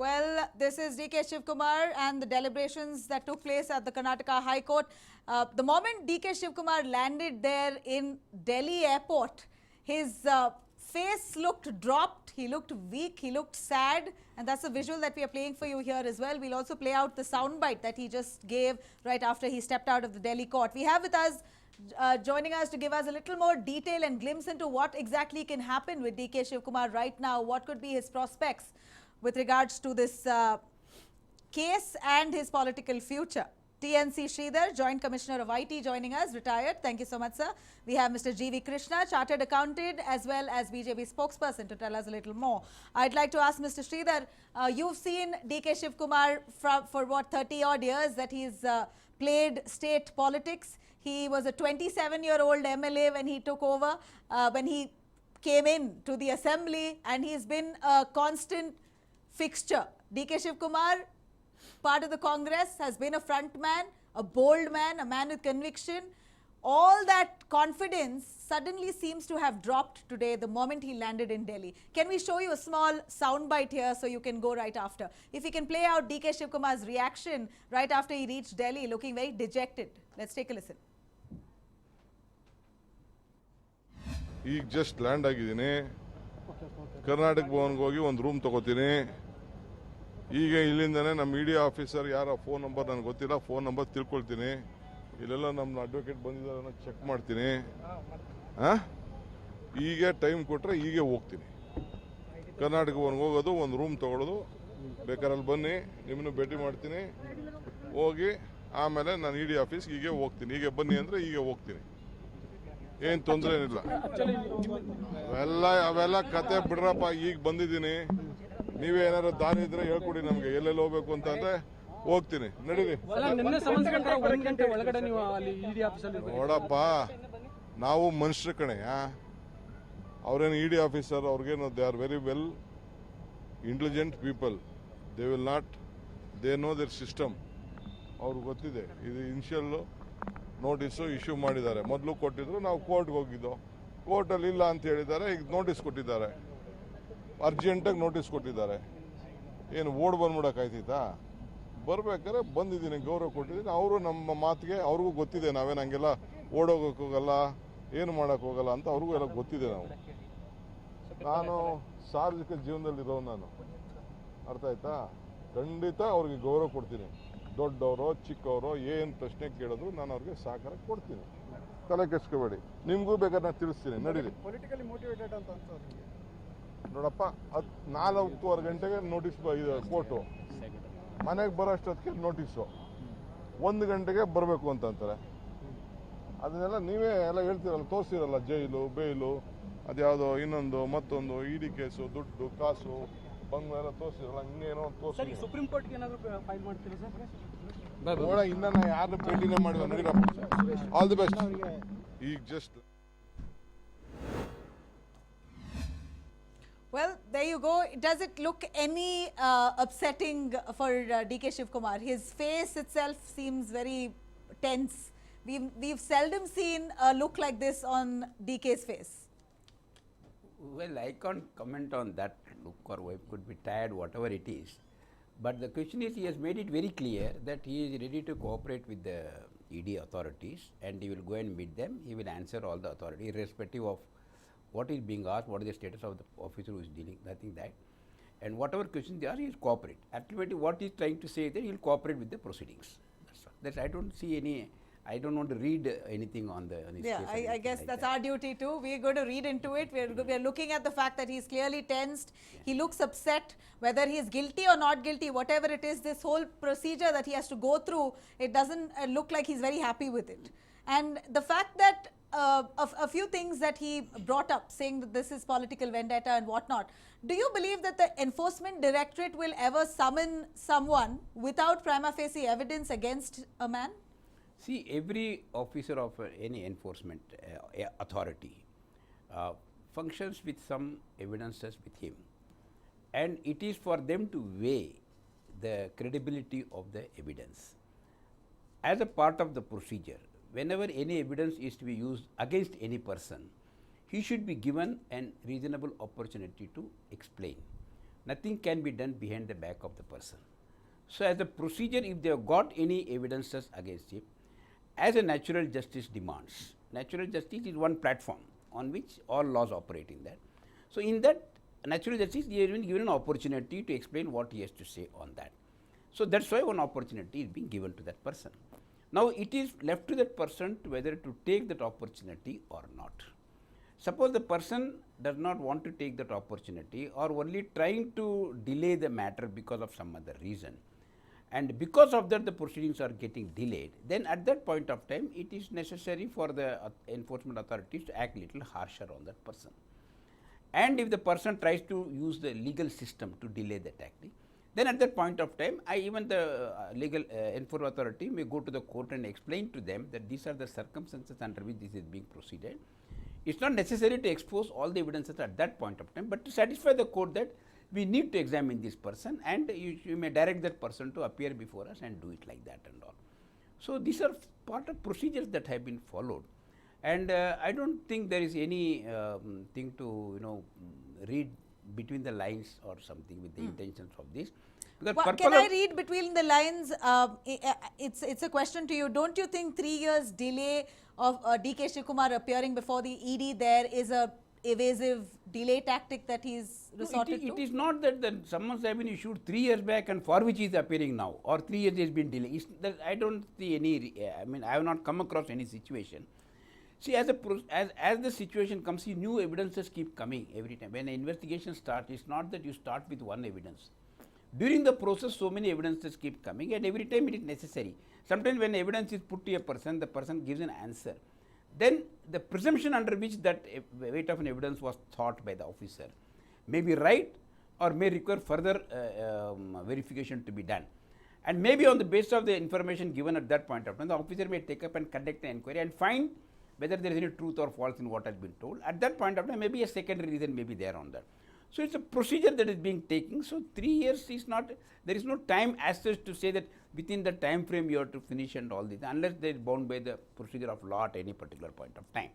Well, this is DK Shivakumar and the deliberations that took place at the Karnataka High Court. The moment DK Shivakumar landed there in Delhi airport, his face looked dropped, he looked weak, he looked sad, and that's the visual that we are playing for you here as well. We'll also play out the soundbite that he just gave right after he stepped out of the Delhi court. We have with us joining us to give us a little more detail and glimpse into what exactly can happen with DK Shivakumar right now, what could be his prospects with regards to this case and his political future. TNC Sridhar, Joint Commissioner of IT, joining us, retired. Thank you so much, sir. We have Mr. G.V. Krishna, Chartered Accountant, as well as BJP spokesperson to tell us a little more. I'd like to ask Mr. Sridhar, you've seen DK Shivakumar for what, 30 odd years that he's played state politics. He was a 27-year-old MLA when he took over, when he came in to the assembly, and he's been a constant fixture. DK Shivakumar, part of the Congress, has been a front man, a bold man, a man with conviction. All that confidence suddenly seems to have dropped today the moment he landed in Delhi. Can we show you a small soundbite here so you can go right after? If you can play out DK Shivakumar's reaction right after he reached Delhi, looking very dejected. Let's take a listen. ಈಗ just land ಆಗಿದ್ದೀನಿ. ಕರ್ನಾಟಕ ಭವನ್ಗೆ ಹೋಗಿ ಒಂದು room ತಗೋತೀನಿ. ಈಗ ಇಲ್ಲಿಂದನೇ ನಮ್ಮ media officer ಯಾರ phone number ನನಗೆ ಗೊತ್ತಿಲ್ಲ, ಫೋನ್ ನಂಬರ್ ತಿಳ್ಕೊಳ್ತೀನಿ. ಇಲ್ಲೆಲ್ಲ ನಮ್ಮ ಅಡ್ವೊಕೇಟ್ ಬಂದಿದ್ದಾರೆ ಚೆಕ್ ಮಾಡ್ತೀನಿ. ಈಗ ಟೈಮ್ ಕೊಟ್ಟರೆ ಹೀಗೆ ಹೋಗ್ತೀನಿ. ಕರ್ನಾಟಕ ಭವನ್ಗೆ ಹೋಗೋದು, ಒಂದು ರೂಮ್ ತಗೊಳ್ಳೋದು, ಬೇಕಾರಲ್ಲಿ ಬನ್ನಿ, ನಿಮ್ಮನ್ನು ಭೇಟಿ ಮಾಡ್ತೀನಿ. ಹೋಗಿ ಆಮೇಲೆ ನಾನು ಇಡಿ ಆಫೀಸ್ಗೆ ಹೀಗೆ ಹೋಗ್ತೀನಿ. ಹೀಗೆ ಬನ್ನಿ ಅಂದರೆ ಹೀಗೆ ಹೋಗ್ತೀನಿ. ಏನು ತೊಂದರೆ ಏನಿಲ್ಲ. ಅವೆಲ್ಲ ಕತೆ ಬಿಡ್ರಪ್ಪ. ಈಗ ಬಂದಿದ್ದೀನಿ, ನೀವೇ ಏನಾದ್ರು ದಾರಿ ಇದ್ರೆ ಹೇಳ್ಕೊಡಿ ನಮ್ಗೆ, ಎಲ್ಲೆಲ್ಲಿ ಹೋಗ್ಬೇಕು ಅಂತ ಅಂದ್ರೆ ಹೋಗ್ತೀನಿ. ನಡೀರಿ. ನೋಡಪ್ಪ, ನಾವು ಮನುಷ್ಯರ ಕಣೆಯ, ಅವ್ರೇನು ಇಡಿ ಆಫೀಸರ್, ಅವ್ರಿಗೇನು they are very well intelligent people. They know their system. ಅವ್ರಿಗೆ ಗೊತ್ತಿದೆ. ಇದು ಇನಿಷಿಯಲ್ ನೋಟಿಸು ಇಶ್ಯೂ ಮಾಡಿದ್ದಾರೆ. ಮೊದಲು ಕೊಟ್ಟಿದ್ರು, ನಾವು ಕೋರ್ಟ್ಗೆ ಹೋಗಿದ್ದು. ಕೋರ್ಟಲ್ಲಿ ಇಲ್ಲ ಅಂತ ಹೇಳಿದ್ದಾರೆ. ಈಗ ನೋಟಿಸ್ ಕೊಟ್ಟಿದ್ದಾರೆ, ಅರ್ಜೆಂಟಾಗಿ ನೋಟಿಸ್ ಕೊಟ್ಟಿದ್ದಾರೆ. ಏನು ಓಡ್ ಬಂದ್ಬಿಡೋಕ್ಕಾಯ್ತಿತ್ತಾ? ಬರ್ಬೇಕಾದ್ರೆ ಬಂದಿದ್ದೀನಿ, ಗೌರವ ಕೊಟ್ಟಿದ್ದೀನಿ. ಅವರು ನಮ್ಮ ಮಾತಿಗೆ ಅವ್ರಿಗೂ ಗೊತ್ತಿದೆ, ನಾವೇನು ಹಂಗೆಲ್ಲ ಓಡೋಗೋಕೆ ಹೋಗಲ್ಲ, ಏನು ಮಾಡೋಕೆ ಹೋಗಲ್ಲ ಅಂತ ಅವ್ರಿಗೂ ಎಲ್ಲ ಗೊತ್ತಿದೆ. ನಾನು ಸಾರ್ವಜನಿಕ ಜೀವನದಲ್ಲಿರೋ, ನಾನು ಅರ್ಥ ಆಯ್ತಾ? ಖಂಡಿತ ಅವ್ರಿಗೆ ಗೌರವ ಕೊಡ್ತೀನಿ. ದೊಡ್ಡವರು ಚಿಕ್ಕವರು ಏನು ಪ್ರಶ್ನೆ ಕೇಳಿದ್ರು ನಾನು ಅವ್ರಿಗೆ ಸಹಕಾರ ಕೊಡ್ತೀನಿ. ತಲೆ ಕೆಡಿಸ್ಕೋಬೇಡಿ. ನಿಮಗೂ ಬೇಕಾದ್ರೆ ನಾನು ತಿಳಿಸ್ತೀನಿ. ನಡೀರಿ. ಪೊಲಿಟಿಕಲಿ ಮೋಟಿವೇಟೆಡ್ ಅಂತ ನೋಡಪ್ಪ, 4:15 ಗಂಟೆಗೆ ನೋಟಿಸ್ ಕೋರ್ಟು, ಮನೆಗೆ ಬರೋಷ್ಟೊತ್ತಿಗೆ ನೋಟಿಸು 1 ಗಂಟೆಗೆ ಬರಬೇಕು ಅಂತಂತಾರೆ. ಅದನ್ನೆಲ್ಲ ನೀವೇ ಎಲ್ಲ ಹೇಳ್ತೀರಲ್ಲ, ತೋರಿಸಿರಲ್ಲ. ಜೈಲು, ಬೇಲು, ಅದ್ಯಾವುದೋ ಇನ್ನೊಂದು ಮತ್ತೊಂದು, ಇಡಿ ಕೇಸು, ದುಡ್ಡು ಕಾಸು ಬಂದು ಎಲ್ಲ ತೋರಿಸಿರಲ್ಲ. ಇನ್ನೇನೋ ತೋರಿಸಿ. ಸುಪ್ರೀಂ ಕೋರ್ಟ್ಗೆ ಏನಾದರೂ ಫೈಲ್ ಮಾಡ್ತೀರಾ ಸರ್? ನೋಡ, ಇನ್ನ ನಾ ಯಾರನ್ನ ಭೇಟಿನೇ ಮಾಡಿಲ್ಲ. ನಡೀರಪ್ಪ. All the best. ಈಗ just Well, there you go. Does it look any upsetting for DK Shivakumar? His face itself seems very tense. We've seldom seen a look like this on DK's face. Well, I can't comment on that look, or wife could be tired, whatever it is. But the question is, he has made it very clear that he is ready to cooperate with the ED authorities, and he will go and meet them. He will answer all the authorities, irrespective of what is being asked, what is the status of the officer who is dealing, nothing that. And whatever questions they are, he will cooperate. Ultimately, what he is trying to say is that he will cooperate with the proceedings. That's all. I don't see any. I don't want to read anything on his case. I guess like that's our duty too. We're going to read into it. We're looking at the fact that he's clearly tensed. He looks upset. Whether he is guilty or not guilty, whatever it is, this whole procedure that he has to go through, it doesn't look like he's very happy with it. And the fact that a few things that he brought up, saying that this is political vendetta and whatnot. Do you believe that the Enforcement Directorate will ever summon someone without prima facie evidence against a man? See, every officer of any enforcement authority functions with some evidences with him, and it is for them to weigh the credibility of the evidence. As a part of the procedure, whenever any evidence is to be used against any person, he should be given a reasonable opportunity to explain. nothing can be done behind the back of the person. So, as a procedure, if they have got any evidences against him, as a natural justice demands, natural justice is one platform on which all laws operate in that. So, in that natural justice, he has been given an opportunity to explain what he has to say on that. So, that is why one opportunity is being given to that person. Now, it is left to that person to whether to take that opportunity or not. Suppose the person does not want to take that opportunity or only trying to delay the matter because of some other reason, and because of that the proceedings are getting delayed, then at that point of time it is necessary for the enforcement authorities to act little harsher on that person. And if the person tries to use the legal system to delay the tactic, then at that point of time, even the legal enforcement authority may go to the court and explain to them that these are the circumstances under which this is being proceeded. It is not necessary to expose all the evidences at that point of time, but to satisfy the court that we need to examine this person, and you may direct that person to appear before us and do it like that and all. So, these are part of procedures that have been followed, and I do not think there is any thing to read between the lines or something with the intentions of this. Well, can I read between the lines? It's a question to you. Don't you think 3 years delay of DK Shivakumar appearing before the ED there is a evasive delay tactic that he's resorted to? It is not that the summons have been issued 3 years back and for which he is appearing now, or 3 years has been delayed. I don't see any. I mean, I have not come across any situation. See, as the situation comes, see, new evidences keep coming every time. When an investigation starts, it's not that you start with one evidence. During the process, so many evidences keep coming, and every time it is necessary. Sometimes when evidence is put to a person, the person gives an answer. Then the presumption under which that weight of an evidence was thought by the officer may be right or may require further verification to be done. And maybe on the basis of the information given at that point of time, the officer may take up and conduct an inquiry and find whether there is any truth or false in what has been told. At that point of time, maybe a secondary reason may be there on that. So, it is a procedure that is being taken. So, 3 years is not, there is no time as such to say that within the time frame you have to finish and all this, unless they are bound by the procedure of law at any particular point of time.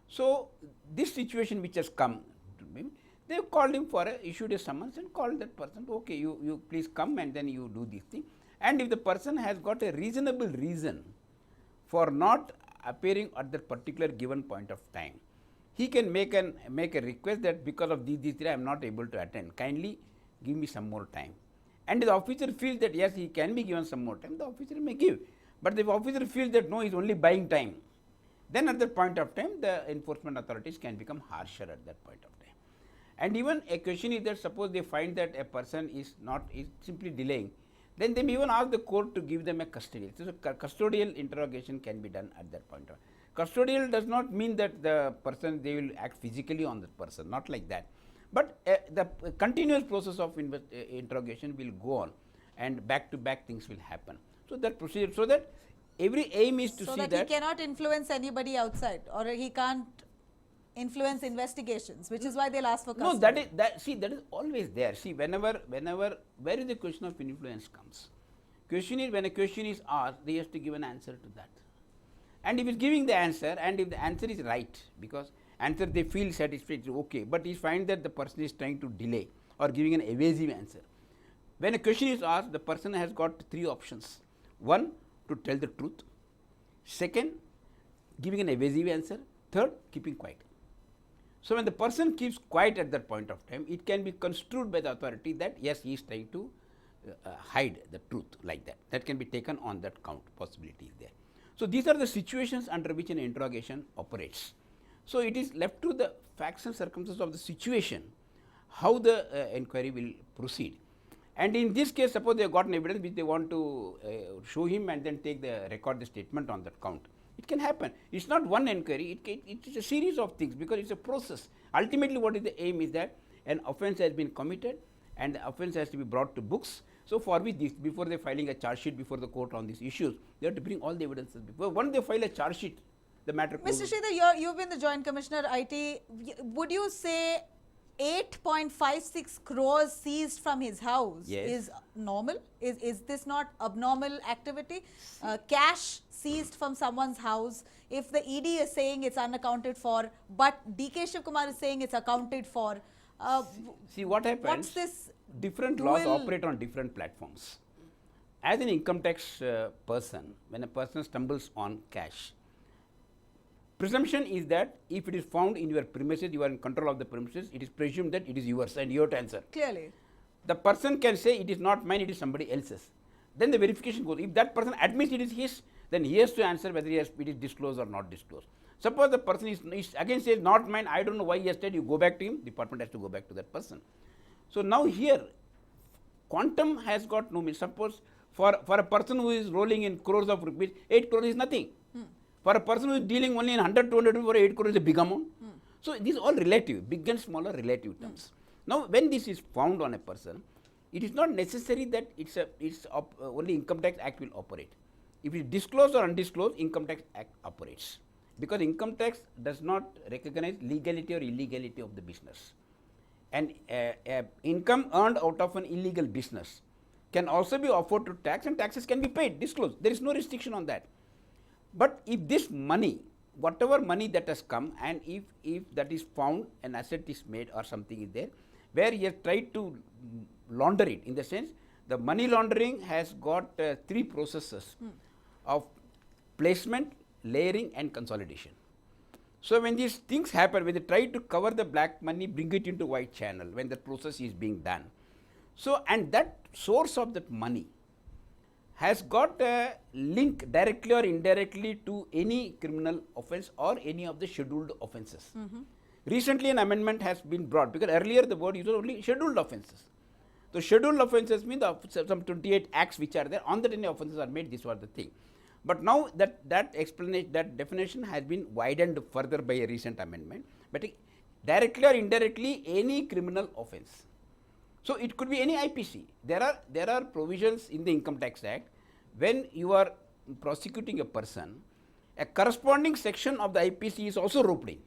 So, this situation which has come to me, they have called him for issued a summons and called that person, okay, you please come and then you do this thing. And if the person has got a reasonable reason for not appearing at that particular given point of time, he can make a request that because of these I am not able to attend, kindly give me some more time. And the officer feels that yes, he can be given some more time, the officer may give. But the officer feels that no, he is only buying time, then at that point of time the enforcement authorities can become harsher at that point of time. And even a question is that suppose they find that a person is simply delaying, then they may even ask the court to give them a custodial. So, custodial interrogation can be done at that point of time. Custodial does not mean that the person, they will act physically on the person, not like that. But the continuous process of interrogation will go on, and back to back things will happen. So, that procedure, so that every aim is to see that he cannot influence anybody outside, or he can't influence investigations, which is why they'll ask for custody. No, that is always there. See, whenever where is the question of influence comes? Question is, when a question is asked, they have to give an answer to that. And if he is giving the answer, and if the answer is right, because answer they feel satisfied, okay, but he finds that the person is trying to delay or giving an evasive answer. When a question is asked, the person has got 3 options. One, to tell the truth. Second, giving an evasive answer. Third, keeping quiet. So, when the person keeps quiet at that point of time, it can be construed by the authority that yes, he is trying to hide the truth, like that. That can be taken on that count, possibility is there. So, these are the situations under which an interrogation operates. So, it is left to the facts and circumstances of the situation how the inquiry will proceed. And in this case, suppose they have got an evidence which they want to show him and then record the statement on that count. It can happen. It is not one inquiry, it is a series of things, because it is a process. Ultimately, what is the aim is that an offence has been committed and the offence has to be brought to books. So, for which this, before they filing a charge sheet before the court on these issues, they have to bring all the evidences before. Once they file a charge sheet, the matter Mr. Sridhar, you've been the Joint Commissioner IT. Would you say 8.56 crores seized from his house is normal? Is this not abnormal activity? Cash seized from someone's house, if the ED is saying it's unaccounted for, but DK Shivakumar is saying it's accounted for, See what happens? What's this Different laws dual- operate on different platforms. As an income tax person, when a person stumbles on cash, presumption is that if it is found in your premises, you are in control of the premises, it is presumed that it is yours and you have to answer. Clearly. The person can say it is not mine, it is somebody else's. Then the verification goes. If that person admits it is his, then he has to answer whether it is disclosed or not disclosed. Suppose the person is again says not mine, I don't know why he has said, you go back to him, department has to go back to that person. So now here, quantum has got no meaning. Suppose for a person who is rolling in crores of rupees, 8 crores is nothing. For a person who is dealing only in 100, 200 rupees, for 8 crores is a big amount. So these are all relative, big and small are relative terms. Now when this is found on a person, it is not necessary that only Income Tax Act will operate. If it is disclosed or undisclosed, Income Tax Act operates. Because income tax does not recognize legality or illegality of the business. And income earned out of an illegal business can also be offered to tax, and taxes can be paid, disclosed. There is no restriction on that. But if this money, whatever money that has come, and if that is found, an asset is made or something is there, where he has tried to launder it, in the sense the money laundering has got 3 processes of placement, layering and consolidation. So when these things happen, when they try to cover the black money, bring it into white channel, when the process is being done. So, and that source of that money has got a link directly or indirectly to any criminal offence or any of the scheduled offences. Recently an amendment has been brought, because earlier the word used only scheduled offences. So scheduled offences mean some 28 acts which are there, on that any offences are made, this was the thing. But now that explanation, that definition has been widened further by a recent amendment, but directly or indirectly any criminal offence. So it could be any IPC. There are provisions in the Income Tax Act, when you are prosecuting a person, a corresponding section of the IPC is also roped in.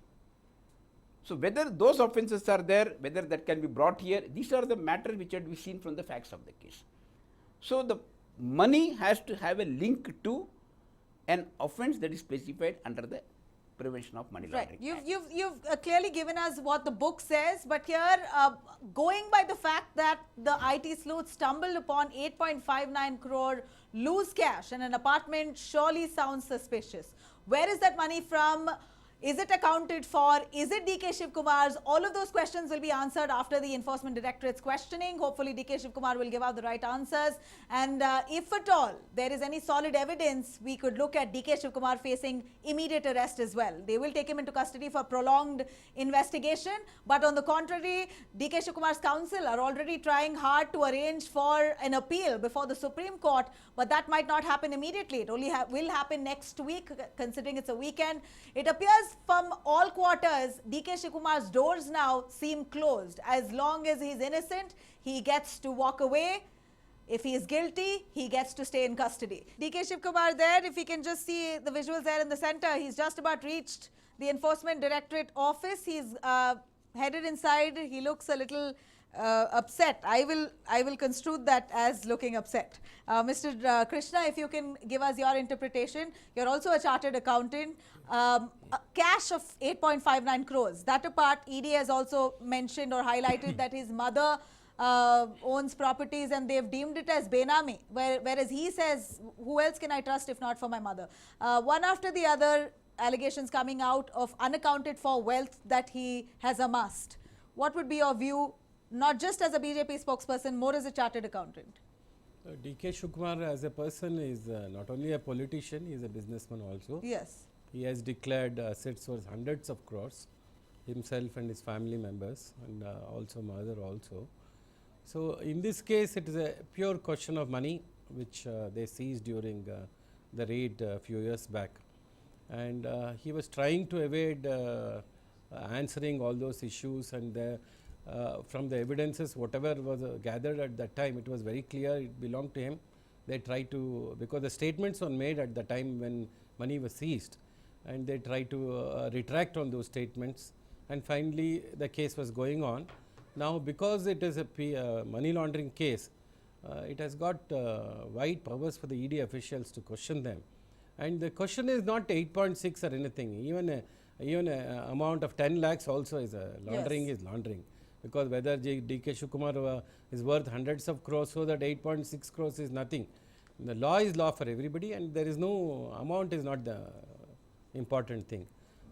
So whether those offences are there, whether that can be brought here, these are the matters which had to be seen from the facts of the case. So the money has to have a link to an offence that is specified under the Prevention of Money Laundering Act. You've clearly given us what the book says, but here, going by the fact that the IT sleuth stumbled upon 8.59 crore loose cash in an apartment surely sounds suspicious. Where is that money from? Is it accounted for? Is it DK Shivakumar's? All of those questions will be answered after the Enforcement Directorate's questioning. Hopefully, DK Shivakumar will give out the right answers. And if at all there is any solid evidence, we could look at DK Shivakumar facing immediate arrest as well. They will take him into custody for prolonged investigation. But on the contrary, DK Shivakumar's counsel are already trying hard to arrange for an appeal before the Supreme Court. But that might not happen immediately. It only will happen next week, considering it's a weekend. It appears from all quarters, DK Shivakumar's doors now seem closed. As long as he's innocent, he gets to walk away. If he is guilty, he gets to stay in custody. DK Shivakumar there, if you can just see the visuals there in the center, he's just about reached the Enforcement Directorate office. He's headed inside. He looks a little upset. I will construe that as looking upset. Mr. Krishna, if you can give us your interpretation. You're also a chartered accountant. A cash of 8.59 crores. That apart, ED has also mentioned or highlighted that his mother owns properties and they've deemed it as Benami, whereas he says, who else can I trust if not for my mother? One after the other, allegations coming out of unaccounted for wealth that he has amassed. What would be your view, not just as a BJP spokesperson, more as a chartered accountant? DK Shivakumar as a person is not only a politician, he is a businessman also. Yes. He has declared assets worth hundreds of crores, himself and his family members, and also mother also. So in this case, it is a pure question of money, which they seized during the raid a few years back. And he was trying to evade answering all those issues, and from the evidences, whatever was gathered at that time, it was very clear it belonged to him. They tried to, because the statements were made at the time when money was seized, and they tried to retract on those statements, and finally the case was going on. Now because it is a money laundering case, it has got wide powers for the ED officials to question them. And the question is not 8.6 or anything, even a amount of 10 lakhs also is a laundering, yes, is laundering. because whether DK Shivakumar is worth hundreds of crores, so that 8.6 crores is nothing. The law is law for everybody, and there is no amount is not the important thing.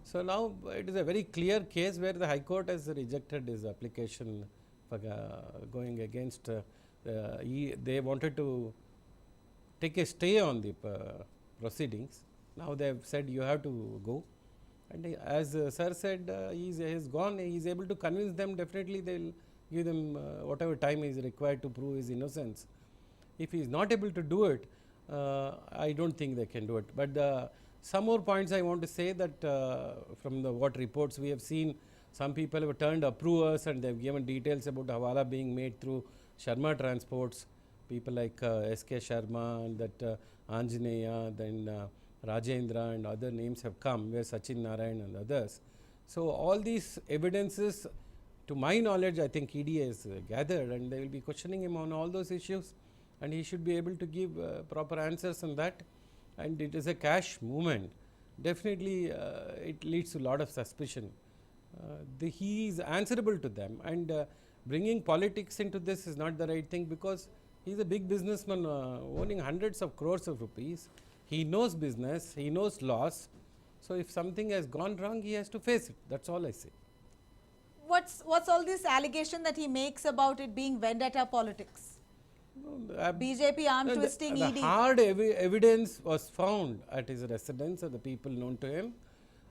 So now it is a very clear case where the High Court has rejected his application for going against. They wanted to take a stay on the proceedings. Now they have said you have to go. And as sir said, he has gone. He is able to convince them. Definitely, they will give them whatever time is required to prove his innocence. If he is not able to do it, I don't think they can do it. But some more points I want to say that from the what reports we have seen, some people have turned approvers and they have given details about Hawala being made through Sharma Transports. People like SK Sharma and that Anjaneya, then Rajendra and other names have come, where Sachin Narayan and others. So all these evidences, to my knowledge, I think ED has gathered, and they will be questioning him on all those issues, and he should be able to give proper answers on that. And it is a cash movement. Definitely, it leads to a lot of suspicion. He is answerable to them, and bringing politics into this is not the right thing, because he is a big businessman owning hundreds of crores of rupees. He knows business, he knows laws. So if something has gone wrong, he has to face it. That's all I say. What's all this allegation that he makes about it being vendetta politics? BJP arm twisting ED. The hard evidence was found at his residence of the people known to him,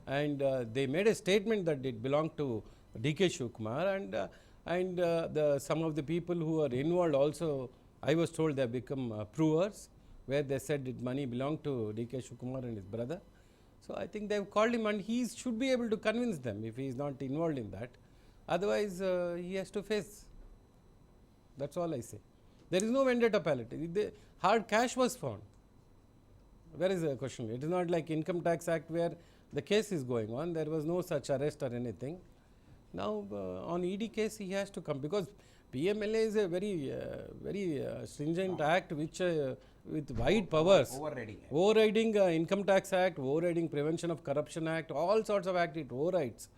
and they made a statement that it belonged to DK Shivakumar, and some of the people who are involved also, I was told they have become provers, where they said that money belonged to DK Shivakumar and his brother. So I think they have called him, and he should be able to convince them if he is not involved in that. Otherwise, he has to face. That's all I say. There is no vendetta politics. The hard cash was found. Where is the question? It is not like Income Tax Act where the case is going on. There was no such arrest or anything. Now, on ED case, he has to come, because PMLA is a very stringent act which with wide powers. Overriding Income Tax Act, overriding Prevention of Corruption Act, all sorts of act it overrides.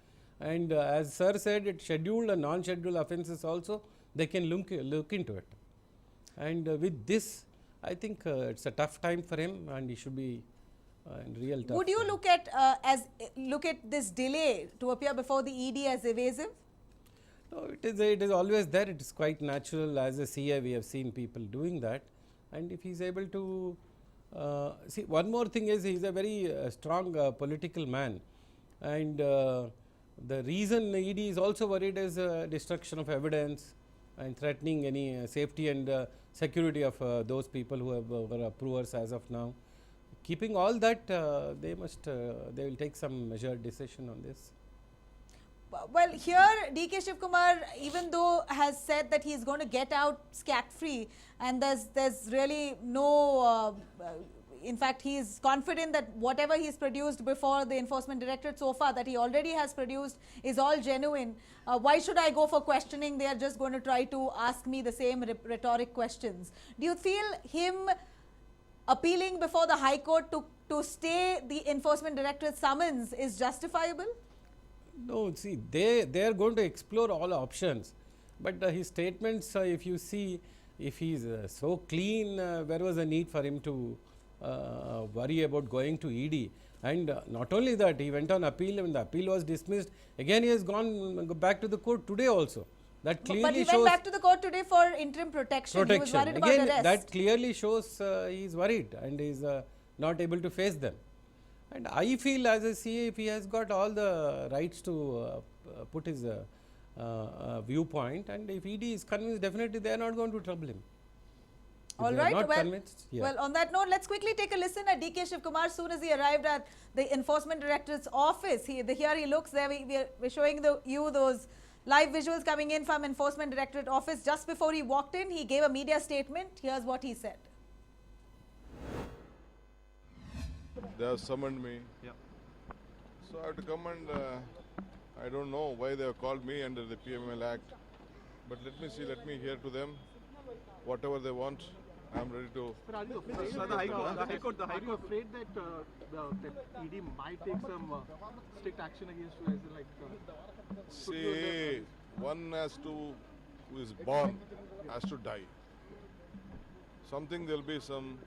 And as sir said, it scheduled and non-scheduled offences also, they can look into it. And with this, I think it's a tough time for him, and he should be in real tough. Would you look at this delay to appear before the ED as evasive? No, it is always there. It is quite natural. As a CA, we have seen people doing that, and if he is able to see, one more thing is he is a very strong political man, and the reason ED is also worried is destruction of evidence and threatening any safety and security of those people who were approvers as of now. Keeping all that, they will take some measured decision on this. Well, here DK Shivakumar, even though has said that he is going to get out scot-free, and there's really no, in fact, he is confident that whatever he's produced before the Enforcement Directorate so far, that he already has produced, is all genuine. Why should I go for questioning? They are just going to try to ask me the same rhetoric questions. Do you feel him appealing before the High Court to stay the Enforcement Directorate summons is justifiable? No, see, they are going to explore all options, but his statements, if you see, if he is so clean, where was the need for him to worry about going to ED? And not only that, he went on appeal, and the appeal was dismissed. Again, he has gone back to the court today also. That clearly shows. But he went back to the court today for interim protection. He was worried about arrest. That clearly shows he is worried and he is not able to face them. And I feel as a CA, if he has got all the rights to put his viewpoint, and if ED is convinced, definitely they are not going to trouble him. All right. Well, on that note, let's quickly take a listen at DK Shivakumar. As soon as he arrived at the Enforcement Directorate's office, here he looks there. We're showing you those live visuals coming in from Enforcement Directorate office. Just before he walked in, he gave a media statement. Here's what he said. They have summoned me. Yeah. So I have to come, and I don't know why they have called me under the PMLA Act. But let me hear to them. Whatever they want, I am ready to. Sir, the High Court, are you afraid that that ED might take some strict action against you? As like, see, one who is born has to die. Something there'll be some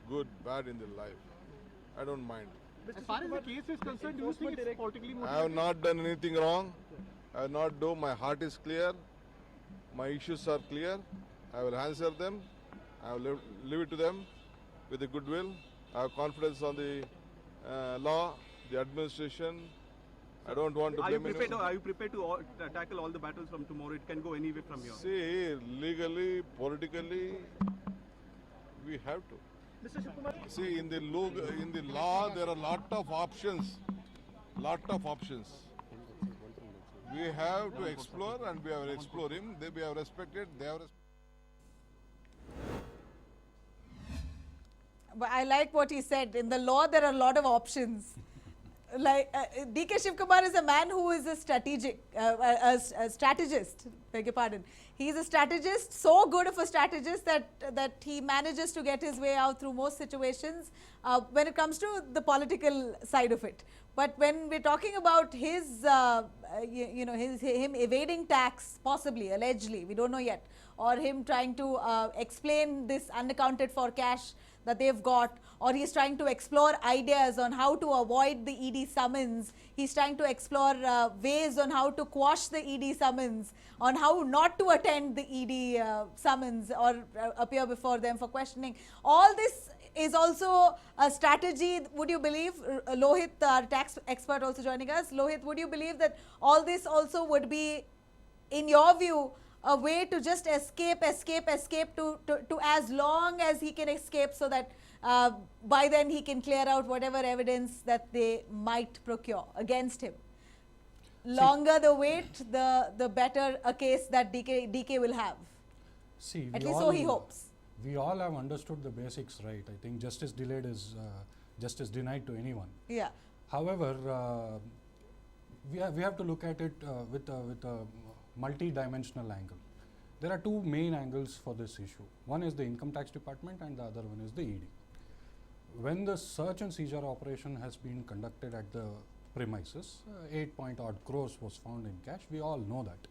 good, bad in their life. I don't mind. As far as the case is concerned, do you think it's politically I have motivated? not done anything wrong. I have not do. My heart is clear. My issues are clear. I will answer them. I will leave it to them with a goodwill. I have confidence on the law, the administration. I don't want to Are you blame prepared? anyone. Are you prepared to tackle all the battles from tomorrow? It can go anywhere from here. See, legally, politically, we have to. Mr. Shivkumar. See, in the law, there are lot of options. Lot of options. We have to explore, and we have explored him. We have respected. They have. But I like what he said. In the law, there are a lot of options. Like DK Shivakumar is a man who is a strategist. Beg your pardon. He's a strategist, so good of a strategist that he manages to get his way out through most situations when it comes to the political side of it. But when we're talking about his, him evading tax, possibly, allegedly, we don't know yet, or him trying to explain this unaccounted for cash that they've got, or he's trying to explore ideas on how to avoid the ED summons. He's trying to explore ways on how to quash the ED summons, on how not to attend the ED summons or appear before them for questioning. All this is also a strategy, would you believe? Lohit, our tax expert, also joining us. Lohit, would you believe that all this also would be, in your view, a way to just escape to as long as he can escape, so that by then he can clear out whatever evidence that they might procure against him? Longer the wait, the better a case that DK will have. See, At least so he hopes. We all have understood the basics, right? I think justice delayed is justice denied to anyone. Yeah. However, we have to look at it with a multi-dimensional angle. There are two main angles for this issue. One is the income tax department and the other one is the ED. When the search and seizure operation has been conducted at the premises, 8 point odd crores was found in cash. We all know that.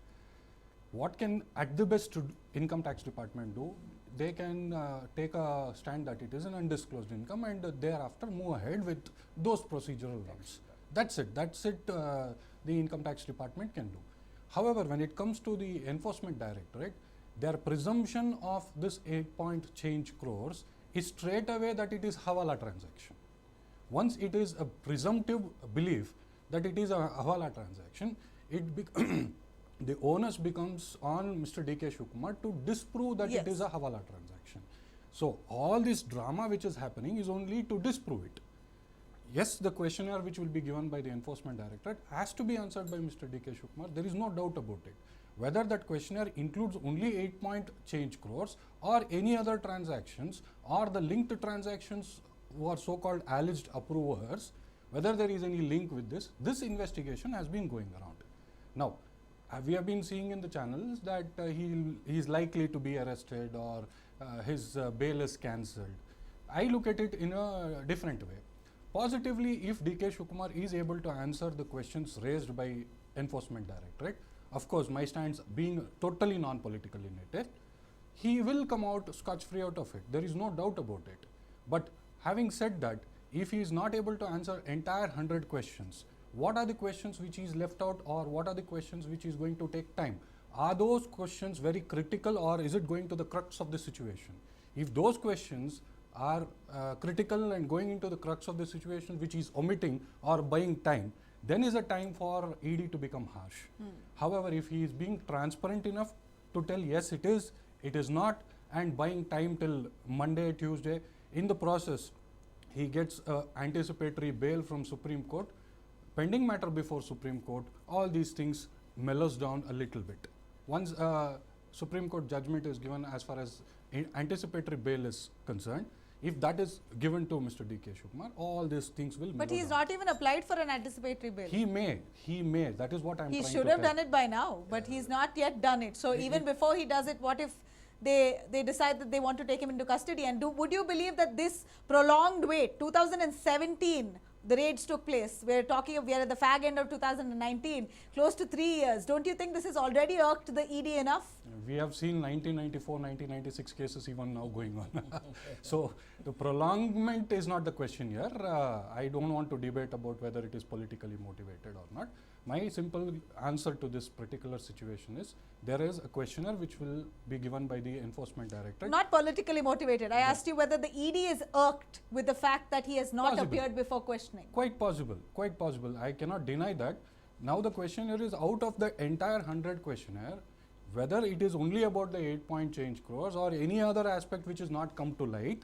What can at the best income tax department do? They can take a stand that it is an undisclosed income and thereafter move ahead with those procedural routes. That's it. The income tax department can do. However, when it comes to the Enforcement Directorate, their presumption of this 8 change crores is straight away that it is Hawala transaction. Once it is a presumptive belief that it is a Hawala transaction, the onus becomes on Mr. DK Shivakumar to disprove that it is a Hawala transaction. So, all this drama which is happening is only to disprove it. Yes, the questionnaire which will be given by the Enforcement Directorate has to be answered by Mr. DK Shivakumar. There is no doubt about it. Whether that questionnaire includes only 8 change crores or any other transactions or the linked transactions who are so-called alleged approvers, whether there is any link with this investigation has been going around. Now, we have been seeing in the channels that he is likely to be arrested or his bail is cancelled. I look at it in a different way. Positively, if DK Shivakumar is able to answer the questions raised by Enforcement Directorate, of course, my stance being totally non-political in nature, he will come out scotch-free out of it. There is no doubt about it. But having said that, if he is not able to answer entire 100 questions, what are the questions which is left out, or what are the questions which is going to take time? Are those questions very critical, or is it going to the crux of the situation? If those questions are critical and going into the crux of the situation which is omitting or buying time, then is a time for ED to become harsh. However, if he is being transparent enough to tell yes it is not, and buying time till Monday, Tuesday, in the process he gets anticipatory bail from Supreme Court, pending matter before Supreme Court, all these things mellows down a little bit. Once Supreme Court judgment is given as far as anticipatory bail is concerned, if that is given to Mr. DK Shivakumar, all these things will But mellow he's down. not even applied for an anticipatory bail. He may. That is what I'm He trying to should have tell. done it by now, but he's not yet done it. So even before he does it, what if they decide that they want to take him into custody? And would you believe that this prolonged wait, 2017, the raids took place. We are at the fag end of 2019, close to 3 years. Don't you think this has already irked the ED enough? We have seen 1994, 1996 cases even now going on. So the prolongment is not the question here. I don't want to debate about whether it is politically motivated or not. My simple answer to this particular situation is there is a questionnaire which will be given by the Enforcement Directorate. Not politically motivated. I asked you whether the ED is irked with the fact that he has not Possible. appeared before questioning. Quite possible, quite possible. I cannot deny that. Now the questionnaire is out of the entire 100 questionnaire, whether it is only about the 8-point change crores or any other aspect which is not come to light,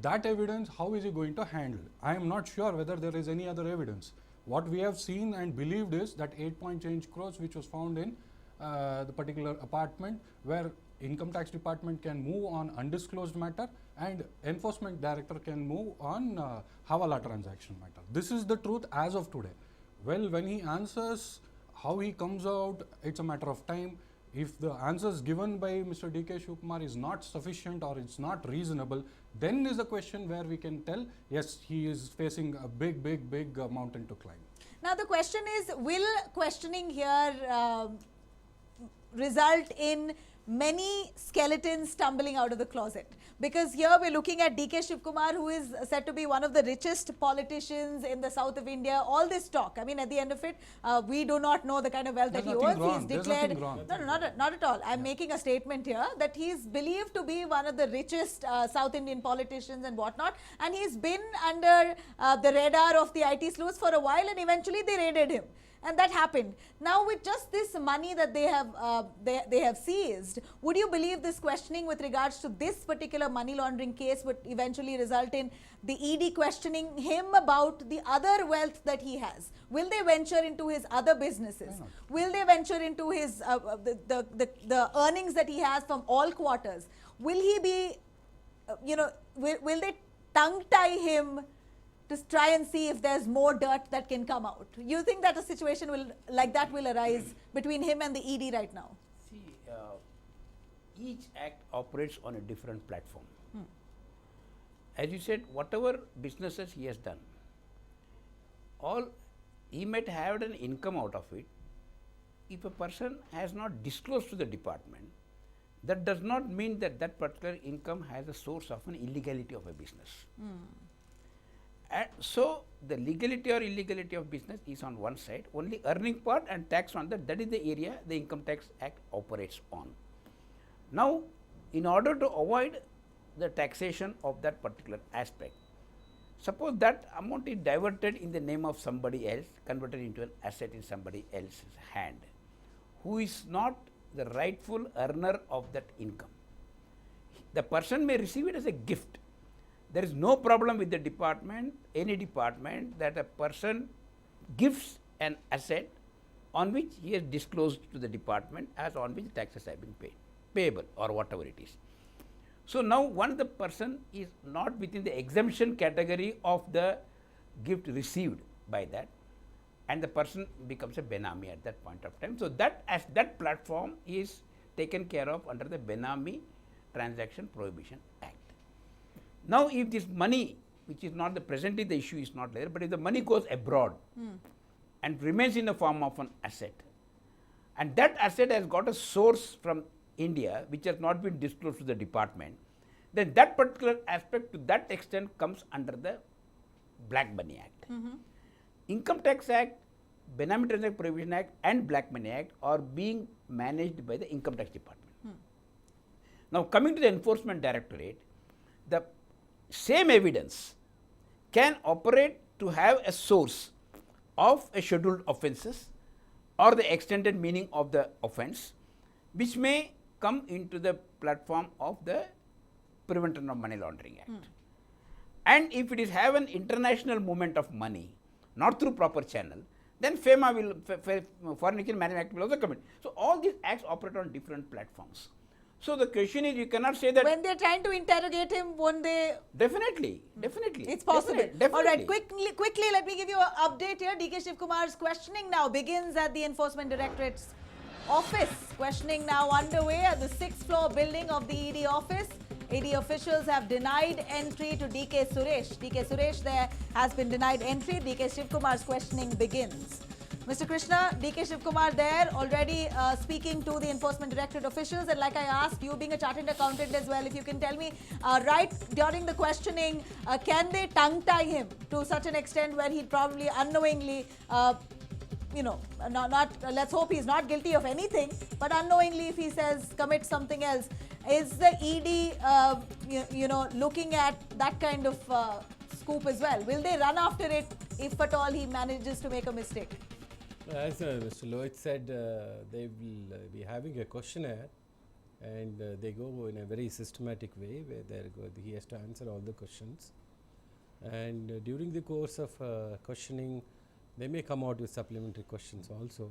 that evidence, how is he going to handle? I am not sure whether there is any other evidence. What we have seen and believed is that 8-point change crores which was found in the particular apartment, where Income Tax Department can move on undisclosed matter and Enforcement Director can move on Hawala transaction matter. This is the truth as of today. Well, when he answers, how he comes out, it's a matter of time. If the answers given by Mr. DK Shivakumar is not sufficient or it's not reasonable, then is a question where we can tell, yes, he is facing a big mountain to climb. Now the question is, will questioning here result in many skeletons tumbling out of the closet? Because here we're looking at DK Shivakumar, who is said to be one of the richest politicians in the south of India. All this talk, I mean, at the end of it, we do not know the kind of wealth that he owns. He's declared, no, not at all. I'm making a statement here that he's believed to be one of the richest South Indian politicians and whatnot, and he's been under the radar of the IT sleuths for a while, and eventually they raided him. And that happened. Now with just this money that they have seized, would you believe this questioning with regards to this particular money laundering case would eventually result in the ED questioning him about the other wealth that he has? Will they venture into his other businesses? Will they venture into his the earnings that he has from all quarters? Will he be, will they tongue tie him to try and see if there's more dirt that can come out? You think that a situation like that will arise between him and the ED right now? See, each act operates on a different platform. As you said, whatever businesses he has done, he might have an income out of it. If a person has not disclosed to the department, that does not mean that that particular income has a source of an illegality of a business. So the legality or illegality of business is on one side, only earning part and tax on that is the area the Income Tax Act operates on. Now, in order to avoid the taxation of that particular aspect, suppose that amount is diverted in the name of somebody else, converted into an asset in somebody else's hand, who is not the rightful earner of that income. The person may receive it as a gift. There is no problem with the department, any department, that a person gives an asset on which he has disclosed to the department as on which taxes have been payable or whatever it is. So now once the person is not within the exemption category of the gift received by that, and the person becomes a benami at that point of time. So that that platform is taken care of under the Benami Transaction Prohibition Act. Now, if this money, which is not presently the issue is not there, but if the money goes abroad and remains in the form of an asset, and that asset has got a source from India which has not been disclosed to the department, then that particular aspect to that extent comes under the Black Money Act. Income Tax Act, Benami Transaction Prohibition Act and Black Money Act are being managed by the Income Tax Department. Now, coming to the Enforcement Directorate, the same evidence can operate to have a source of a scheduled offences or the extended meaning of the offence, which may come into the platform of the Prevention of Money Laundering Act. And if it is have an international movement of money, not through proper channel, then FEMA will, Foreign Exchange Management Act will also come in. So all these acts operate on different platforms. So the question is, you cannot say that when they're trying to interrogate him, won't they? Definitely. It's possible. Definitely. All right, quickly, let me give you an update here. DK Shivkumar's questioning now begins at the Enforcement Directorate's office. Questioning now underway at the 6th floor building of the ED office. ED officials have denied entry to DK Suresh. DK Suresh there has been denied entry. DK Shivkumar's questioning begins. Mr. Krishna, DK Shivkumar there already speaking to the Enforcement Directorate officials, and like I asked, you being a chartered accountant as well, if you can tell me right during the questioning, can they tongue tie him to such an extent where he'd probably unknowingly not let's hope he's not guilty of anything, but unknowingly if he says commit something else, is the ED looking at that kind of scoop as well? Will they run after it if at all he manages to make a mistake? As Mr. Lohit said, they will be having a questionnaire, and they go in a very systematic way where he has to answer all the questions, and during the course of questioning they may come out with supplementary questions also.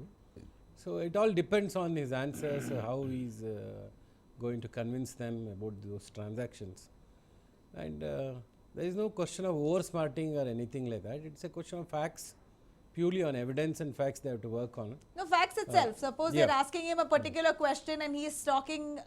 So it all depends on his answers, how he is going to convince them about those transactions. And there is no question of over-smarting or anything like that. It's a question of facts, purely on evidence and facts they have to work on. No, facts itself. Suppose they're asking him a particular question and he's talking,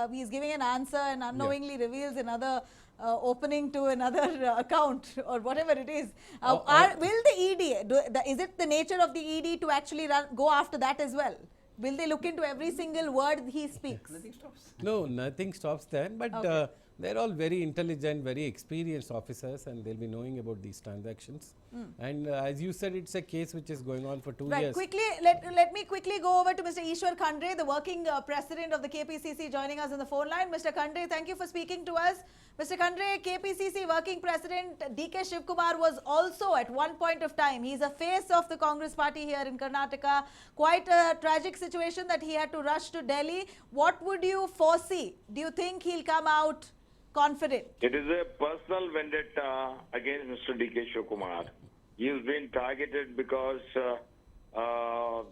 he's giving an answer and unknowingly reveals another opening to another account or whatever it is. Will the ED, is it the nature of the ED to actually go after that as well? Will they look into every single word he speaks? Nothing stops. No, nothing stops there, but they're all very intelligent, very experienced officers, and they'll be knowing about these transactions. And as you said, it's a case which is going on for 2 years. Quickly, let me quickly go over to Mr. Ishwar Khandre, the working president of the KPCC, joining us on the phone line. Mr. Khandre, thank you for speaking to us. Mr. Khandre, KPCC working president DK Shivakumar was also at one point of time. He's a face of the Congress party here in Karnataka. Quite a tragic situation that he had to rush to Delhi. What would you foresee? Do you think he'll come out confident? It is a personal vendetta against Mr. DK Shivakumar. He's been targeted because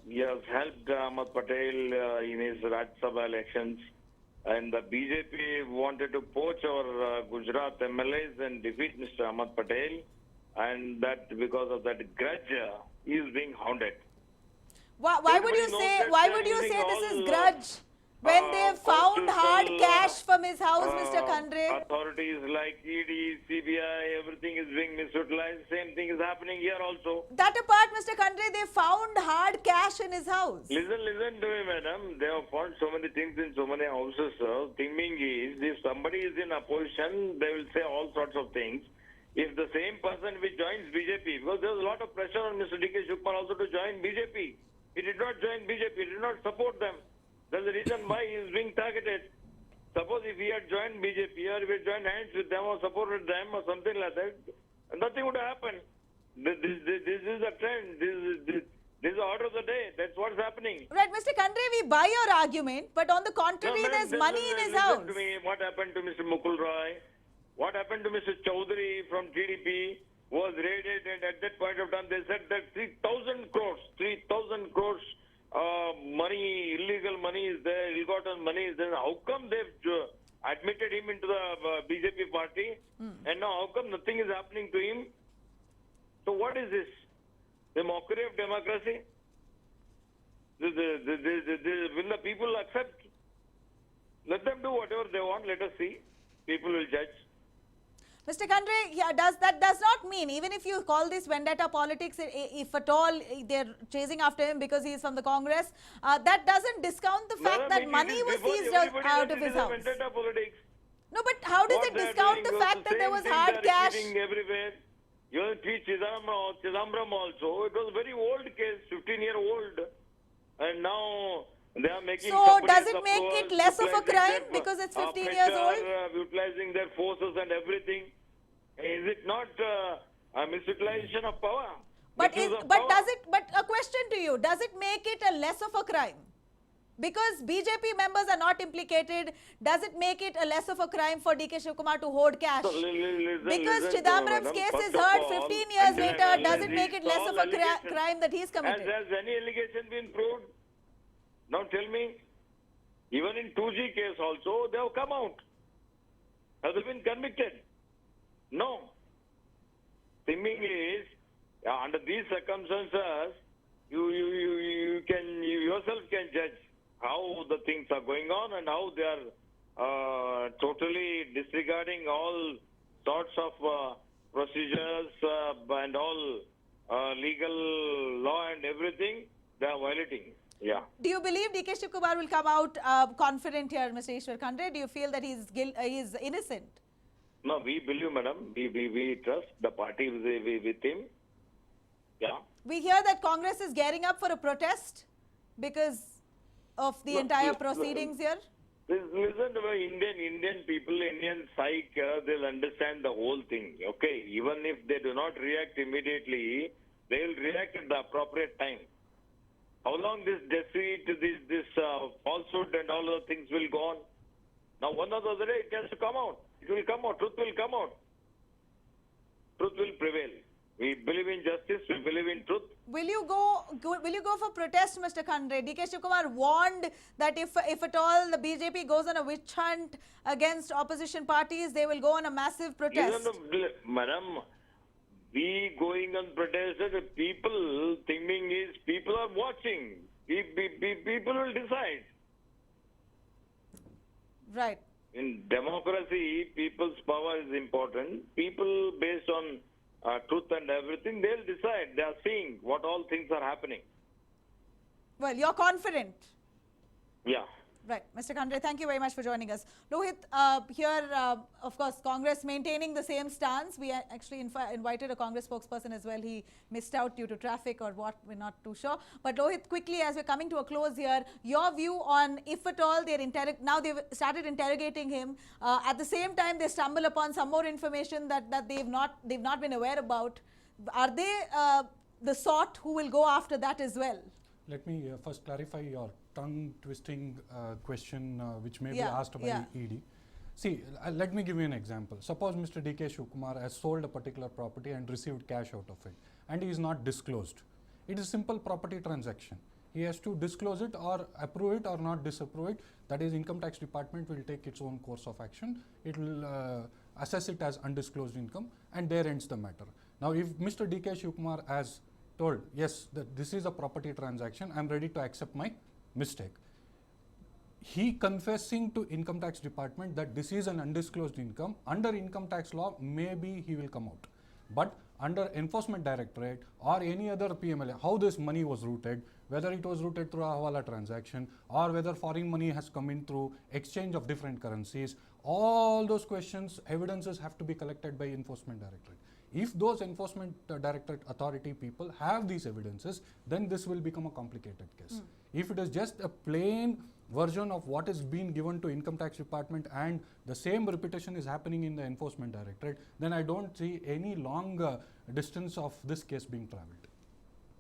he has helped Ahmed Patel in his Rajya Sabha elections. And the BJP wanted to poach our Gujarat MLAs and defeat Mr. Ahmed Patel. And that because of that grudge, he is being hounded. Why would you say this is grudge? When they found hard cash from his house, Mr. Khandre. Authorities like ED, CBI, everything is being misutilized. Same thing is happening here also. That apart, Mr. Khandre, they found hard cash in his house. Listen to me, madam. They have found so many things in so many houses. Thinking is, if somebody is in opposition, they will say all sorts of things. If the same person which joins BJP, because there was a lot of pressure on Mr. DK Shivakumar also to join BJP. He did not join BJP. He did not support them. That's the reason why he is being targeted. Suppose if he had joined BJP or if he had joined hands with them or supported them or something like that, nothing would have happened. This is a trend. This is the order of the day. That's what's happening. Right, Mr. Khandre, we buy your argument, but on the contrary, there's money in his house. Listen to me. What happened to Mr. Mukul Roy? What happened to Mr. Chaudhary from TDP? Was raided, and at that point of time they said that 3,000 crores money, illegal money is there, ill-gotten money is there. How come they've admitted him into the BJP party, and now how come nothing is happening to him? So what is this? The mockery of democracy? Will the people accept? Let them do whatever they want. Let us see. People will judge. Mr. Khandre, that does not mean, even if you call this vendetta politics, if at all they're chasing after him because he is from the Congress, that doesn't discount the fact that money was seized out of his house. Vendetta politics. No, but how does it discount the fact that there was hard cash? Everywhere. You will teach Chidambaram also. It was a very old case, 15-year-old. And now they are making. So does it make it less of a crime because it's 15 years old? Utilizing their forces and everything. Is it not a misutilization of power? But a question to you, does it make it a less of a crime? Because BJP members are not implicated, does it make it a less of a crime for DK Shivakumar to hoard cash? Because Chidambaram's case is heard 15 years later, does it make it less of a crime that he's committed? Has any allegation been proved? Now tell me, even in 2G case also, they have come out. Have they been convicted? No. Thinking is, under these circumstances, you yourself can judge how the things are going on and how they are totally disregarding all sorts of procedures and all legal law and everything. They are violating. Yeah. Do you believe DK Shivakumar will come out confident here, Mr. Ishwar Khandre? Do you feel that he's innocent? No, we believe, madam. We trust the party with him. Yeah. We hear that Congress is gearing up for a protest because of the entire proceedings here. Listen to Indian people, Indian psych, they'll understand the whole thing. Okay, even if they do not react immediately, they will react at the appropriate time. How long this deceit, this falsehood and all those things will go on? Now, one or the other day, it has to come out. It will come out. Truth will come out. Truth will prevail. We believe in justice. We believe in truth. Will you go for protest, Mr. Khandre? DK Shivakumar warned that if at all the BJP goes on a witch hunt against opposition parties, they will go on a massive protest. Madam, we going on protest, people thinking is people are watching. People will decide. Right. In democracy, people's power is important. People based on truth and everything, they'll decide. They are seeing what all things are happening. Well, you're confident. Yeah. Right. Mr. Khandre, thank you very much for joining us. Lohit, here, of course, Congress maintaining the same stance. We actually invited a Congress spokesperson as well. He missed out due to traffic or what, we're not too sure. But Lohit, quickly, as we're coming to a close here, your view on if at all now they've started interrogating him. At the same time, they stumble upon some more information that they've not been aware about. Are they the sort who will go after that as well? Let me first clarify your tongue-twisting question which may be asked by ED. See, let me give you an example. Suppose Mr. DK Shivakumar has sold a particular property and received cash out of it, and he is not disclosed. It is a simple property transaction. He has to disclose it or approve it or not disapprove it. That is, Income Tax Department will take its own course of action. It will assess it as undisclosed income, and there ends the matter. Now, if Mr. DK Shivakumar has told, yes, this is a property transaction, I am ready to accept my mistake. He confessing to Income Tax Department that this is an undisclosed income, under income tax law, maybe he will come out. But under Enforcement Directorate or any other PMLA, how this money was routed, whether it was routed through a hawala transaction or whether foreign money has come in through exchange of different currencies, all those questions, evidences have to be collected by Enforcement Directorate. If those Enforcement Directorate authority people have these evidences, then this will become a complicated case. If it is just a plain version of what is being given to Income Tax Department and the same repetition is happening in the Enforcement Directorate, then I don't see any long distance of this case being travelled.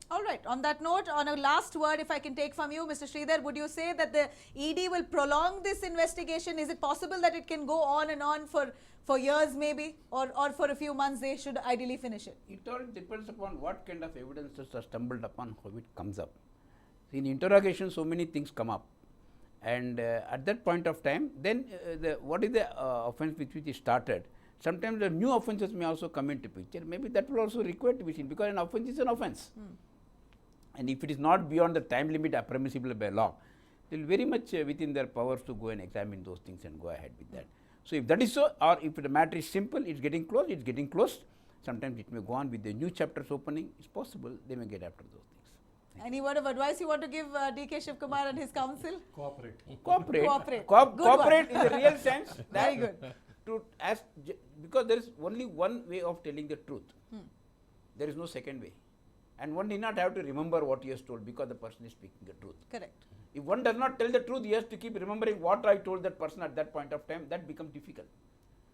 All right. On that note, on a last word, if I can take from you, Mr. Sridhar, would you say that the ED will prolong this investigation? Is it possible that it can go on and on for years maybe, or for a few months they should ideally finish it? It all depends upon what kind of evidences are stumbled upon, how it comes up. In interrogation, so many things come up, and at that point of time, then what is the offence which is started? Sometimes the new offences may also come into picture. Maybe that will also require to be seen, because an offence is an offence. And if it is not beyond the time limit permissible by law, they will very much within their powers to go and examine those things and go ahead with that. So if that is so, or if the matter is simple, it's getting closed, it's getting closed. Sometimes it may go on with the new chapters opening. It's possible they may get after those things. Any word of advice you want to give DK Shivakumar and his counsel? Cooperate. Cooperate in the real sense. Very good. Because there is only one way of telling the truth. There is no second way. And one need not have to remember what he has told because the person is speaking the truth. Correct. If one does not tell the truth, he has to keep remembering what I told that person at that point of time. That becomes difficult.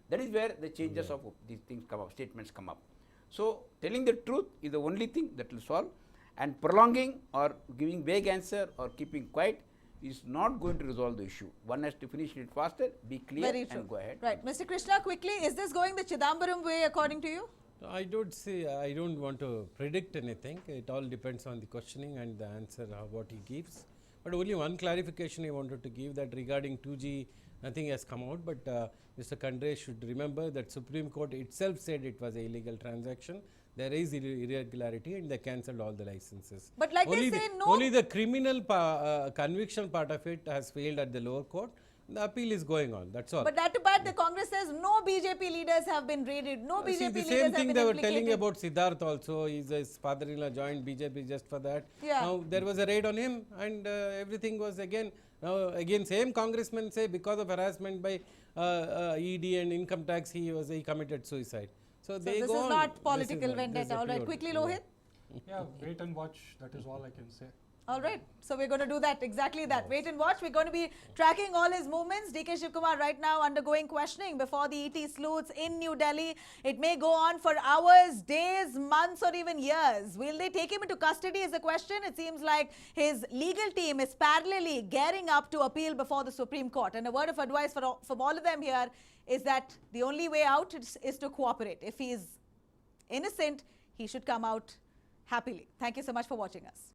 That is where the changes of these things come up, statements come up. So, telling the truth is the only thing that will solve, and prolonging or giving vague answer or keeping quiet is not going to resolve the issue. One has to finish it faster, be clear and go ahead. Right. Mr. Krishna, quickly, is this going the Chidambaram way according to you? I don't want to predict anything. It all depends on the questioning and the answer what he gives. But only one clarification I wanted to give, that regarding 2G, nothing has come out, but Mr. Khandre should remember that Supreme Court itself said it was an illegal transaction. There is irregularity and they cancelled all the licenses. But like only they say, no. Only the criminal conviction part of it has failed at the lower court, The appeal is going on, that's all. But that too bad, the Congress says no BJP leaders have been raided, no BJP See, the leaders same have thing been they were implicated. telling about Siddharth also. His father-in-law joined BJP just for that. Yeah. Now there was a raid on him, and everything was again. Now again, same congressmen say because of harassment by ED and income tax, he committed suicide. So So they this go is on. not This political is not- this is vendetta. a All right, pure- quickly, yeah. Lohit. Yeah, wait and watch. That is all I can say. All right, so we're going to do that, exactly that. Wait and watch. We're going to be tracking all his movements. DK Shivakumar right now undergoing questioning before the ET sleuths in New Delhi. It may go on for hours, days, months, or even years. Will they take him into custody is the question. It seems like his legal team is parallelly gearing up to appeal before the Supreme Court. And a word of advice from all of them here is that the only way out is to cooperate. If he is innocent, he should come out happily. Thank you so much for watching us.